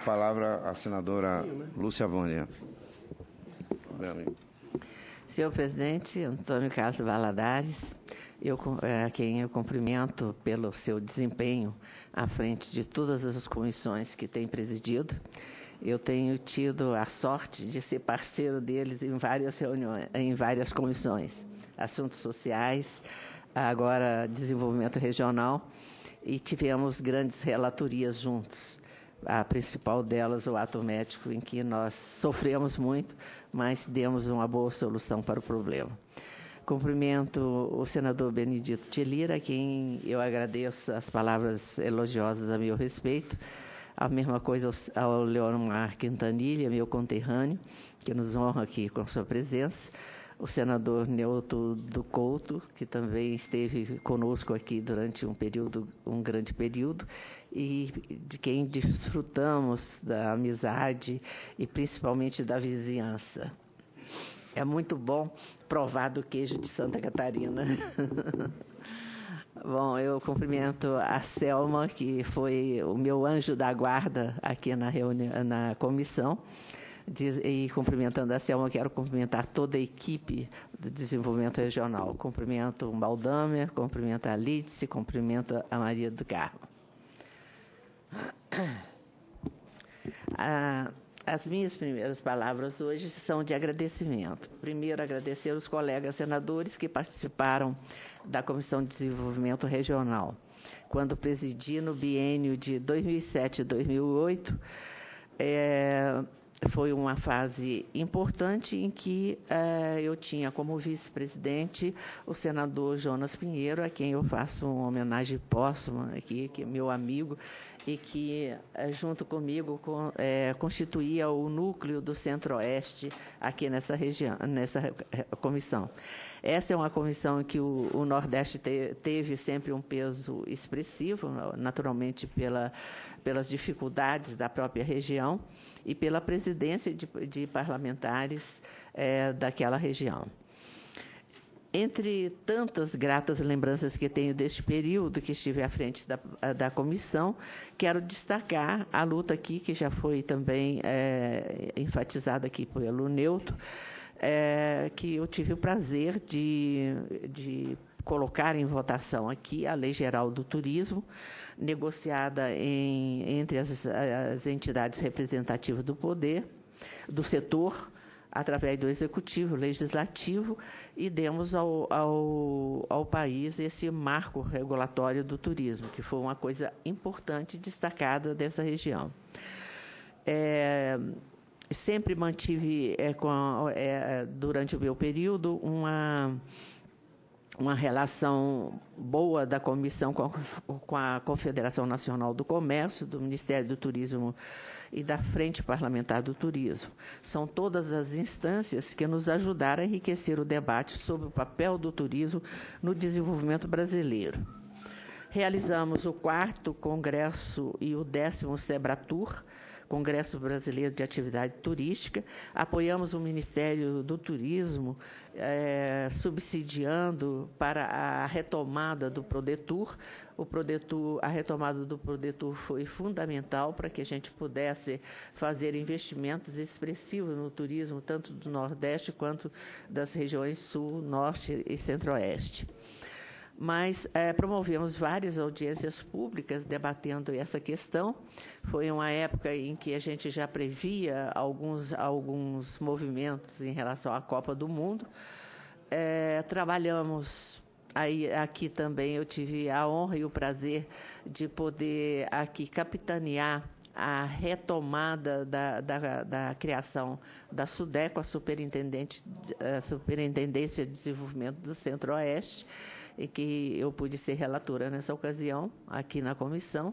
palavra à senadora Lúcia Vânia. Senhor presidente, Antônio Carlos Valadares, a quem eu cumprimento pelo seu desempenho à frente de todas as comissões que tem presidido. Eu tenho tido a sorte de ser parceiro deles em várias reuniões, em várias comissões, assuntos sociais, agora desenvolvimento regional, e tivemos grandes relatorias juntos. A principal delas, o ato médico, em que nós sofremos muito, mas demos uma boa solução para o problema. Cumprimento o senador Benedito de Lira, a quem eu agradeço as palavras elogiosas a meu respeito. A mesma coisa ao Leonmar Quintanilha, meu conterrâneo, que nos honra aqui com sua presença. O senador Neuto do Couto, que também esteve conosco aqui durante um grande período, e de quem desfrutamos da amizade e principalmente da vizinhança. É muito bom provar do queijo de Santa Catarina. Bom, eu cumprimento a Selma, que foi o meu anjo da guarda aqui na comissão. E cumprimentando a Selma, quero cumprimentar toda a equipe do desenvolvimento regional. Cumprimento o Maldamer, cumprimento a Lídice, cumprimento a Maria do Carmo. As minhas primeiras palavras hoje são de agradecimento. Primeiro, agradecer os colegas senadores que participaram da Comissão de Desenvolvimento Regional. Quando presidi no biênio de 2007 e 2008, foi uma fase importante em que eu tinha como vice-presidente o senador Jonas Pinheiro, a quem eu faço uma homenagem póstuma aqui, que é meu amigo, e que, junto comigo, constituía o núcleo do Centro-Oeste aqui nessa região, nessa comissão. Essa é uma comissão em que o Nordeste teve sempre um peso expressivo, naturalmente pelas dificuldades da própria região e pela presidência de parlamentares daquela região. Entre tantas gratas lembranças que tenho deste período que estive à frente da comissão, quero destacar a luta aqui, que já foi também enfatizada aqui pelo Neuto, que eu tive o prazer de colocar em votação aqui a Lei Geral do Turismo, negociada entre as entidades representativas do poder, do setor, através do Executivo, Legislativo, e demos ao país esse marco regulatório do turismo, que foi uma coisa importante destacada dessa região. Sempre mantive, durante o meu período, uma relação boa da comissão com a Confederação Nacional do Comércio, do Ministério do Turismo e da Frente Parlamentar do Turismo. São todas as instâncias que nos ajudaram a enriquecer o debate sobre o papel do turismo no desenvolvimento brasileiro. Realizamos o 4º Congresso e o 10º Sebratur, Congresso Brasileiro de Atividade Turística. Apoiamos o Ministério do Turismo, subsidiando para a retomada do Prodetur. A retomada do Prodetur foi fundamental para que a gente pudesse fazer investimentos expressivos no turismo, tanto do Nordeste quanto das regiões Sul, Norte e Centro-Oeste. Mas promovemos várias audiências públicas debatendo essa questão. Foi uma época em que a gente já previa alguns movimentos em relação à Copa do Mundo. Trabalhamos, aqui também eu tive a honra e o prazer de poder aqui capitanear a retomada da criação da SUDECO, a Superintendência de Desenvolvimento do Centro-Oeste, e que eu pude ser relatora nessa ocasião, aqui na comissão,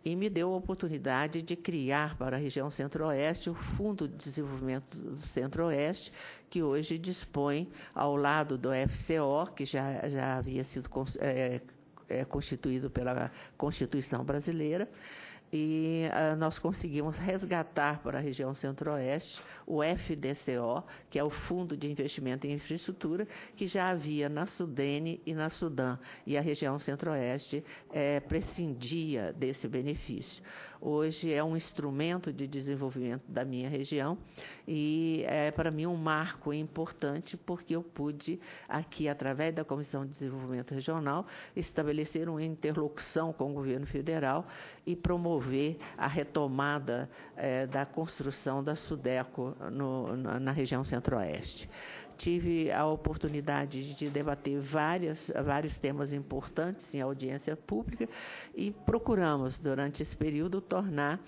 e me deu a oportunidade de criar para a região Centro-Oeste o Fundo de Desenvolvimento do Centro-Oeste, que hoje dispõe, ao lado do FCO, que já havia sido constituído pela Constituição Brasileira, e nós conseguimos resgatar para a região Centro-Oeste o FDCO, que é o Fundo de Investimento em Infraestrutura, que já havia na Sudene e na Sudam, e a região Centro-Oeste prescindia desse benefício. hoje é um instrumento de desenvolvimento da minha região e é, para mim, um marco importante, porque eu pude, aqui, através da Comissão de Desenvolvimento Regional, estabelecer uma interlocução com o governo federal e promover a retomada da construção da SUDECO na região centro-oeste. Tive a oportunidade de debater vários temas importantes em audiência pública e procuramos, durante esse período, tornar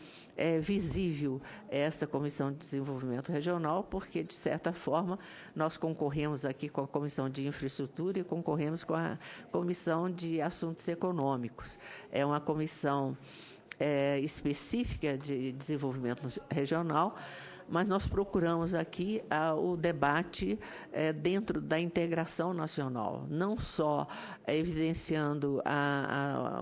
visível esta Comissão de Desenvolvimento Regional, porque, de certa forma, nós concorremos aqui com a Comissão de Infraestrutura e concorremos com a Comissão de Assuntos Econômicos. É uma comissão específica de desenvolvimento regional, mas nós procuramos aqui o debate dentro da integração nacional, não só evidenciando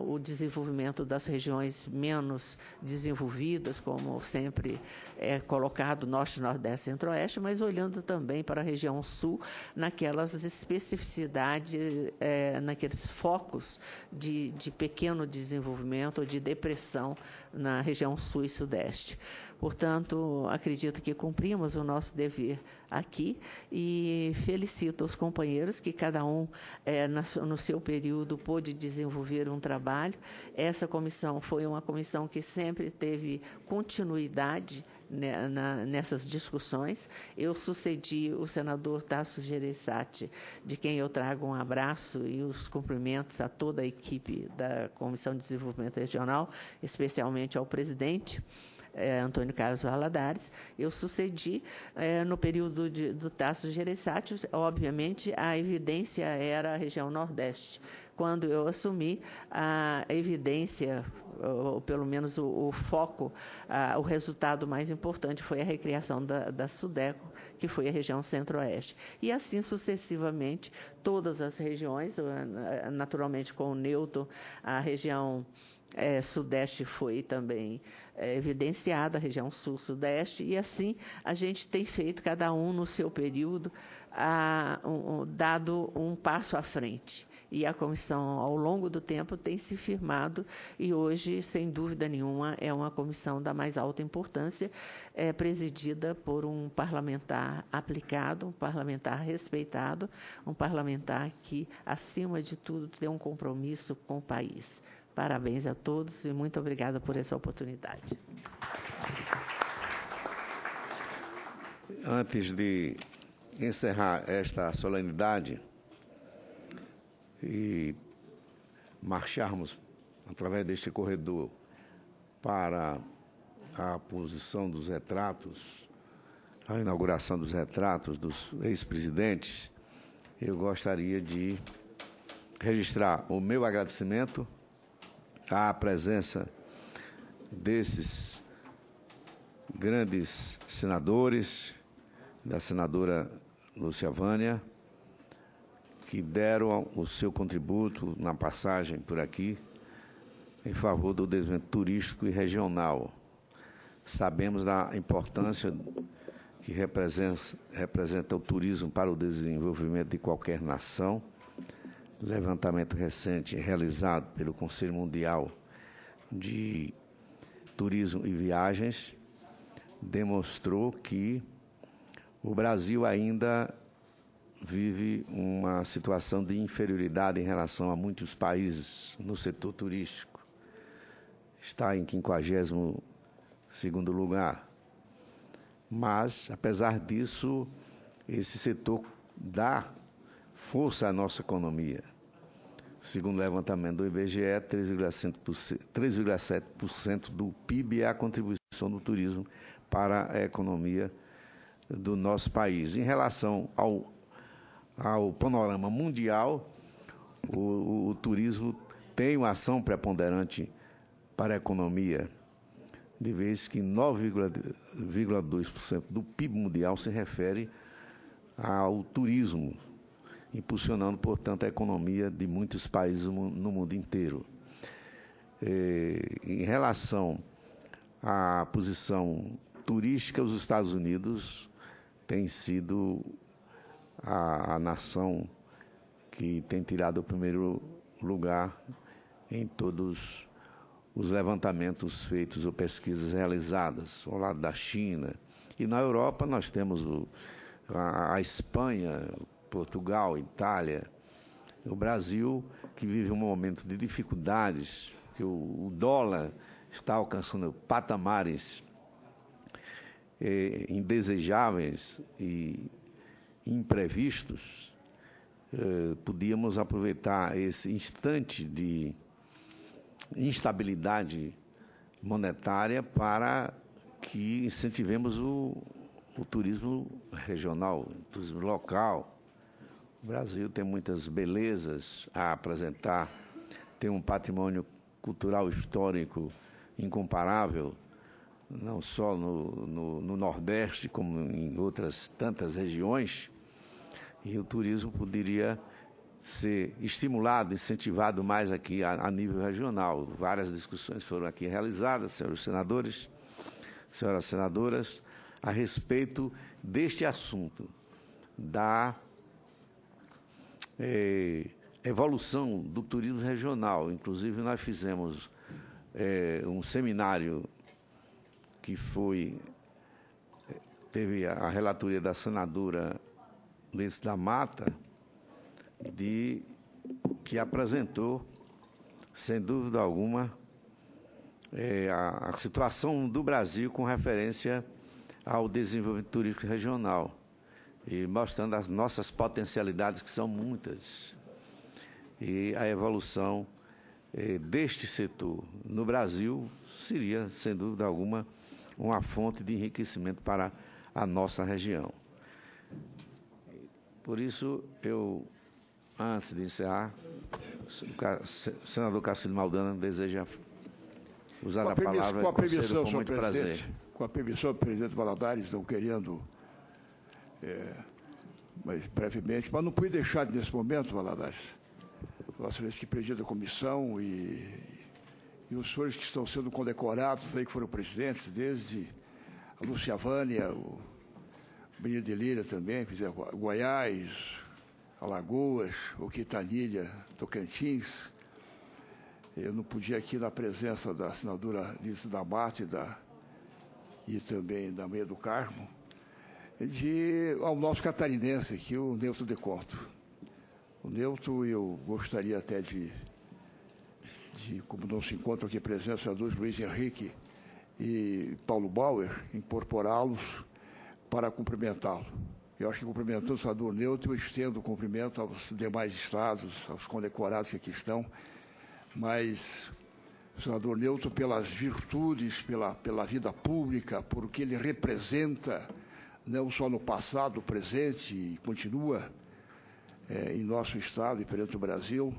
o desenvolvimento das regiões menos desenvolvidas, como sempre é colocado, Norte, Nordeste, Centro-Oeste, mas olhando também para a região Sul, naquelas especificidades, naqueles focos de pequeno desenvolvimento ou de depressão na região Sul e Sudeste. Portanto, acredito que cumprimos o nosso dever aqui e felicito os companheiros que cada um, no seu período, pôde desenvolver um trabalho. Essa comissão foi uma comissão que sempre teve continuidade nessas discussões. Eu sucedi o senador Tasso Gereissati, de quem eu trago um abraço e os cumprimentos a toda a equipe da Comissão de Desenvolvimento Regional, especialmente ao presidente, Antônio Carlos Valadares. Eu sucedi no período do Tasso Gereissati. Obviamente, a evidência era a região Nordeste. Quando eu assumi, a evidência, ou pelo menos o foco, o resultado mais importante foi a recriação da SUDECO, que foi a região Centro-Oeste. E assim sucessivamente, todas as regiões, naturalmente com o Newton, a região Sudeste foi também evidenciada, a região Sul-Sudeste, e assim a gente tem feito, cada um no seu período, dado um passo à frente. E a comissão, ao longo do tempo, tem se firmado e hoje, sem dúvida nenhuma, é uma comissão da mais alta importância, presidida por um parlamentar aplicado, um parlamentar respeitado, um parlamentar que, acima de tudo, tem um compromisso com o país. Parabéns a todos e muito obrigada por essa oportunidade. Antes de encerrar esta solenidade e marcharmos através deste corredor para a posição dos retratos, a inauguração dos retratos dos ex-presidentes, eu gostaria de registrar o meu agradecimento à presença desses grandes senadores, da senadora Lúcia Vânia, que deram o seu contributo na passagem por aqui em favor do desenvolvimento turístico e regional. Sabemos da importância que representa o turismo para o desenvolvimento de qualquer nação. Levantamento recente realizado pelo Conselho Mundial de Turismo e Viagens demonstrou que o Brasil ainda vive uma situação de inferioridade em relação a muitos países no setor turístico. Está em 52º lugar. Mas, apesar disso, esse setor dá força à nossa economia. Segundo o levantamento do IBGE, 3,7% do PIB é a contribuição do turismo para a economia do nosso país. Em relação ao panorama mundial, o turismo tem uma ação preponderante para a economia, de vez que 9,2% do PIB mundial se refere ao turismo, impulsionando, portanto, a economia de muitos países no mundo inteiro. Em relação à posição turística, os Estados Unidos têm sido a nação que tem tirado o primeiro lugar em todos os levantamentos feitos ou pesquisas realizadas ao lado da China. E na Europa nós temos a Espanha, Portugal, Itália, o Brasil, que vive um momento de dificuldades, que o dólar está alcançando patamares indesejáveis e imprevistos. Podíamos aproveitar esse instante de instabilidade monetária para que incentivemos o turismo regional, o turismo local. O Brasil tem muitas belezas a apresentar, tem um patrimônio cultural histórico incomparável, não só no Nordeste, como em outras tantas regiões, e o turismo poderia ser estimulado, incentivado mais aqui a nível regional. Várias discussões foram aqui realizadas, senhores senadores, senhoras senadoras, a respeito deste assunto, da evolução do turismo regional. Inclusive, nós fizemos um seminário que teve a relatoria da senadora Ulisses da Mata, que apresentou, sem dúvida alguma, a situação do Brasil com referência ao desenvolvimento turístico regional, e mostrando as nossas potencialidades, que são muitas, e a evolução deste setor no Brasil seria, sem dúvida alguma, uma fonte de enriquecimento para a nossa região. Por isso, antes de encerrar, o senador Castilho Maldana deseja usar a palavra com muito prazer. Com a permissão do presidente Valadares, não querendo, mas brevemente, mas não pude deixar nesse momento, Valadares, Vossa Excelência que preside a comissão e os senhores que estão sendo condecorados aí, que foram presidentes, desde a Lúcia Vânia, o Benito de Lira também, que fizeram Goiás, Alagoas, o Quintanilha, Tocantins. Eu não podia aqui, na presença da senadora Ulisses da Mata e também da Maria do Carmo, ao nosso catarinense aqui, o Neuto de Conto. O Neuto, eu gostaria até como não se encontram aqui presença dos Luiz Henrique e Paulo Bauer, incorporá-los para cumprimentá-lo. Eu acho que, cumprimentando o senador Neuto, eu estendo o cumprimento aos demais estados, aos condecorados que aqui estão, mas o senador Neuto, pelas virtudes, pela vida pública, por o que ele representa, não só no passado, presente e continua em nosso estado e perante o Brasil,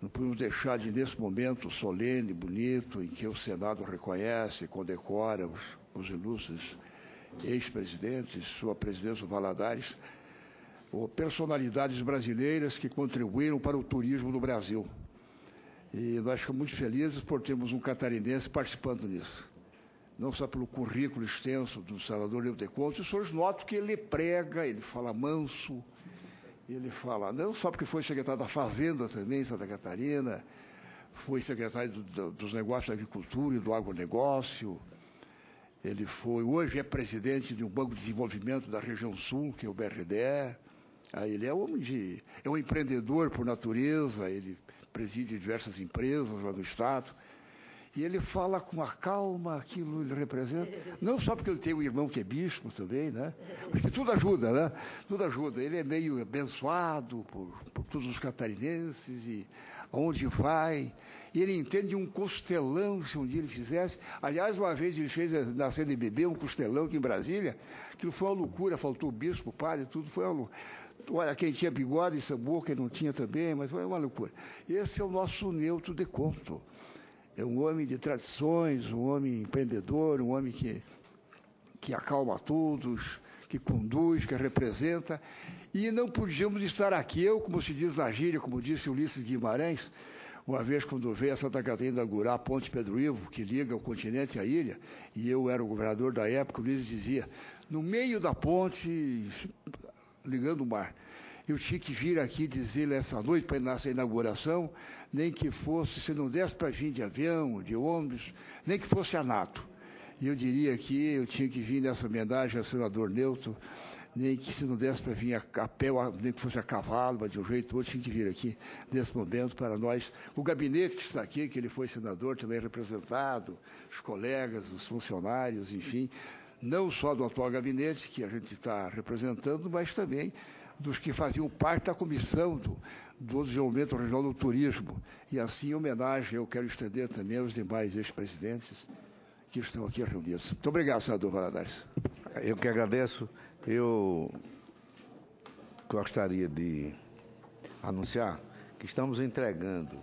não podemos deixar de, nesse momento solene, bonito, em que o Senado reconhece e condecora os ilustres ex-presidentes, sua presidência, Valadares, personalidades brasileiras que contribuíram para o turismo no Brasil. E nós ficamos muito felizes por termos um catarinense participando nisso. Não só pelo currículo extenso do senador Neuto de Conto, os senhores notam que ele prega, ele fala manso, ele fala, não só porque foi secretário da Fazenda também, em Santa Catarina, foi secretário dos Negócios da Agricultura e do Agronegócio, hoje é presidente de um Banco de Desenvolvimento da região sul, que é o BRDE. Ele é um empreendedor por natureza, ele preside diversas empresas lá no estado, e ele fala com a calma aquilo ele representa, não só porque ele tem um irmão que é bispo também, né? Acho que tudo ajuda, né? Tudo ajuda. Ele é meio abençoado por todos os catarinenses, e onde vai, e ele entende um costelão, se um dia ele fizesse. Aliás, uma vez ele fez na CNBB um costelão aqui em Brasília, aquilo foi uma loucura, faltou o bispo, o padre, tudo foi uma loucura. Olha, quem tinha bigode e sambô, quem não tinha também, mas foi uma loucura. Esse é o nosso Neuto de Conto. É um homem de tradições, um homem empreendedor, um homem que acalma todos, que conduz, que representa. E não podíamos estar aqui, como se diz na gíria, como disse Ulisses Guimarães, uma vez quando veio a Santa Catarina inaugurar a Ponte Pedro Ivo, que liga o continente à ilha, e eu era o governador da época, o Ulisses dizia, no meio da ponte, ligando o mar, eu tinha que vir aqui dizer essa noite, para nessa inauguração, nem que fosse, se não desse para vir de avião, de ônibus, nem que fosse a NATO. E eu diria que eu tinha que vir nessa homenagem ao senador Newton, nem que se não desse para vir a pé, nem que fosse a cavalo, mas de um jeito ou outro, tinha que vir aqui, nesse momento, para nós. O gabinete que está aqui, que ele foi senador, também representado, os colegas, os funcionários, enfim, não só do atual gabinete, que a gente está representando, mas também dos que faziam parte da comissão do desenvolvimento regional do turismo. E assim, em homenagem, eu quero estender também aos demais ex-presidentes que estão aqui reunidos. Muito obrigado, senador Valadares. Eu que agradeço. Eu gostaria de anunciar que estamos entregando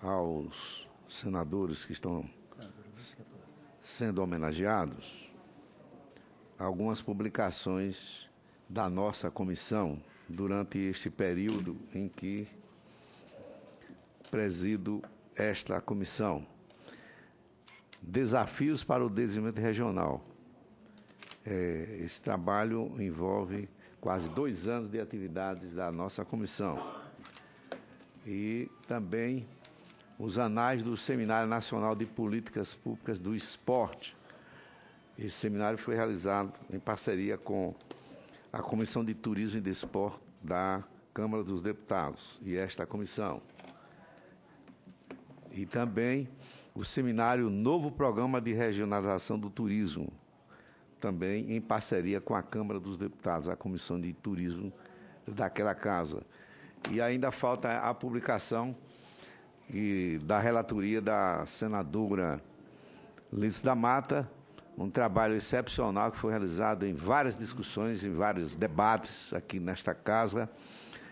aos senadores que estão sendo homenageados algumas publicações da nossa comissão durante este período em que presido esta comissão. Desafios para o desenvolvimento regional. Esse trabalho envolve quase 2 anos de atividades da nossa comissão. E também os anais do Seminário Nacional de Políticas Públicas do Esporte. Esse seminário foi realizado em parceria com a Comissão de Turismo e Desporto da Câmara dos Deputados e esta comissão. E também o seminário Novo Programa de Regionalização do Turismo, também em parceria com a Câmara dos Deputados, a Comissão de Turismo daquela casa. E ainda falta a publicação da relatoria da senadora Lídice da Mata, um trabalho excepcional que foi realizado em várias discussões, em vários debates aqui nesta casa,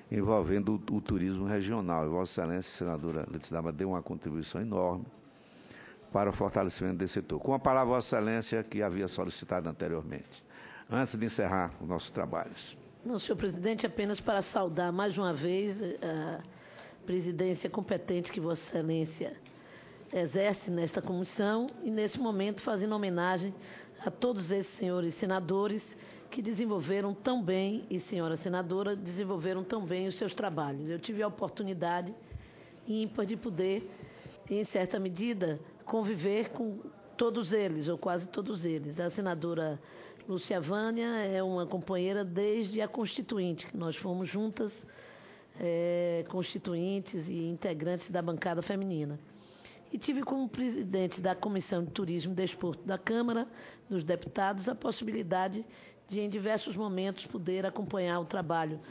envolvendo o turismo regional. E Vossa Excelência, a senadora Lídice da Mata, deu uma contribuição enorme para o fortalecimento desse setor. Com a palavra, Vossa Excelência, que havia solicitado anteriormente, antes de encerrar os nossos trabalhos. Não, senhor presidente, apenas para saudar mais uma vez a presidência competente que Vossa Excelência exerce nesta comissão e, nesse momento, fazendo homenagem a todos esses senhores senadores que desenvolveram tão bem, e senhora senadora, desenvolveram tão bem os seus trabalhos. Eu tive a oportunidade ímpar de poder, em certa medida, conviver com todos eles, ou quase todos eles. A senadora Lúcia Vânia é uma companheira desde a Constituinte, que nós fomos juntas, constituintes e integrantes da bancada feminina. E tive como presidente da Comissão de Turismo e Desporto da Câmara dos Deputados a possibilidade de, em diversos momentos, poder acompanhar o trabalho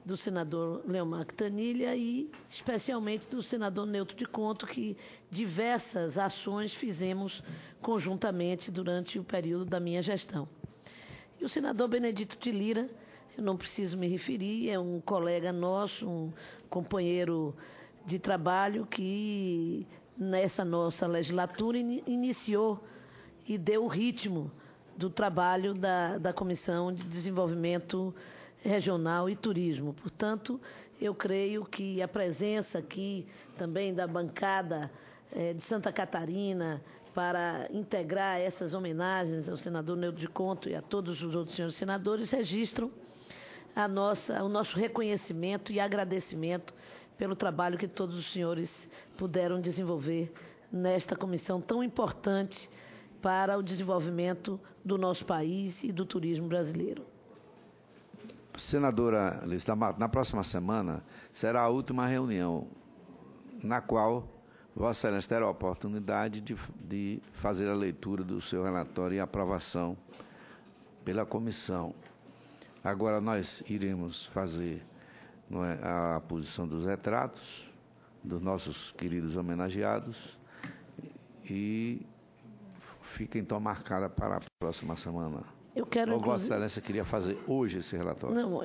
do senador Leomar Quintanilha e, especialmente, do senador Newton de Conto, que diversas ações fizemos conjuntamente durante o período da minha gestão. E o senador Benedito de Lira, eu não preciso me referir, é um colega nosso, um companheiro de trabalho que, nessa nossa legislatura, iniciou e deu o ritmo do trabalho da Comissão de Desenvolvimento Regional e Turismo. Portanto, eu creio que a presença aqui também da bancada de Santa Catarina para integrar essas homenagens ao senador Newton de Conto e a todos os outros senhores senadores registram o nosso reconhecimento e agradecimento pelo trabalho que todos os senhores puderam desenvolver nesta comissão tão importante para o desenvolvimento do nosso país e do turismo brasileiro. Senadora Lídice da Mata, na próxima semana será a última reunião na qual Vossa Excelência terá a oportunidade de fazer a leitura do seu relatório e aprovação pela comissão. Agora nós iremos fazer a posição dos retratos dos nossos queridos homenageados e fica então marcada para a próxima semana. Eu quero, ou Vossa Excelência queria fazer hoje esse relatório? Não,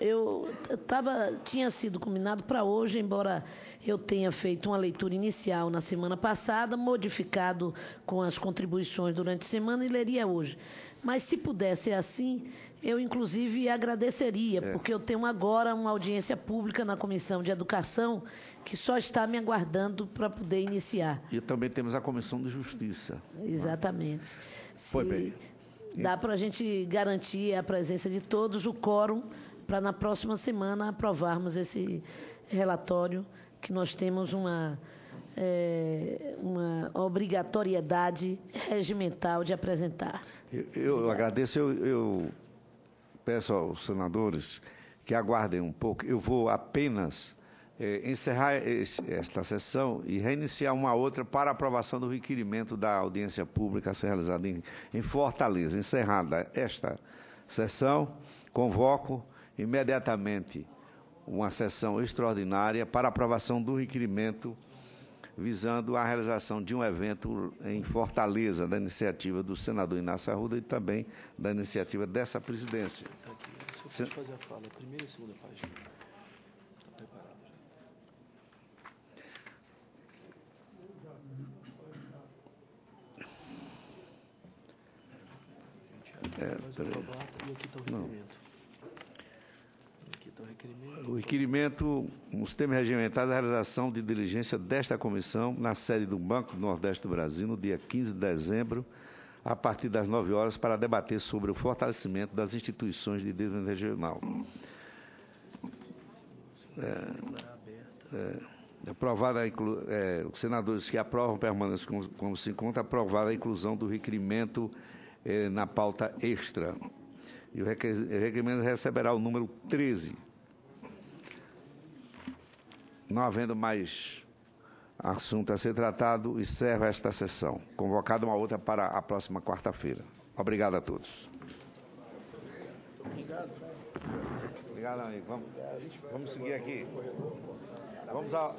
tinha sido combinado para hoje, embora eu tenha feito uma leitura inicial na semana passada, modificado com as contribuições durante a semana e leria hoje. Mas se pudesse ser assim, eu inclusive agradeceria, porque eu tenho agora uma audiência pública na Comissão de Educação que só está me aguardando para poder iniciar. E também temos a Comissão de Justiça. Exatamente. Pois bem. Dá para a gente garantir a presença de todos, o quórum para na próxima semana aprovarmos esse relatório, que nós temos uma obrigatoriedade regimental de apresentar. Eu agradeço, eu peço aos senadores que aguardem um pouco. Eu vou apenas encerrar esta sessão e reiniciar uma outra para aprovação do requerimento da audiência pública a ser realizada em Fortaleza. Encerrada esta sessão, convoco imediatamente uma sessão extraordinária para aprovação do requerimento visando a realização de um evento em Fortaleza, da iniciativa do senador Inácio Arruda e também da iniciativa dessa presidência. Está aqui. Só pode fazer a fala, primeira e segunda página. Está preparado já? E aqui está o requerimento. Aqui está o requerimento. O requerimento, nos termos regimentados, a realização de diligência desta comissão na sede do Banco do Nordeste do Brasil, no dia 15 de dezembro, a partir das 9 horas, para debater sobre o fortalecimento das instituições de desenvolvimento regional. Aprovada os senadores que aprovam permanência como se encontra, aprovada a inclusão do requerimento na pauta extra. E o requerimento receberá o número 13. Não havendo mais assunto a ser tratado, encerro esta sessão. Convocada uma outra para a próxima quarta-feira. Obrigado a todos. Obrigado, amigo. Vamos seguir aqui. Vamos ao...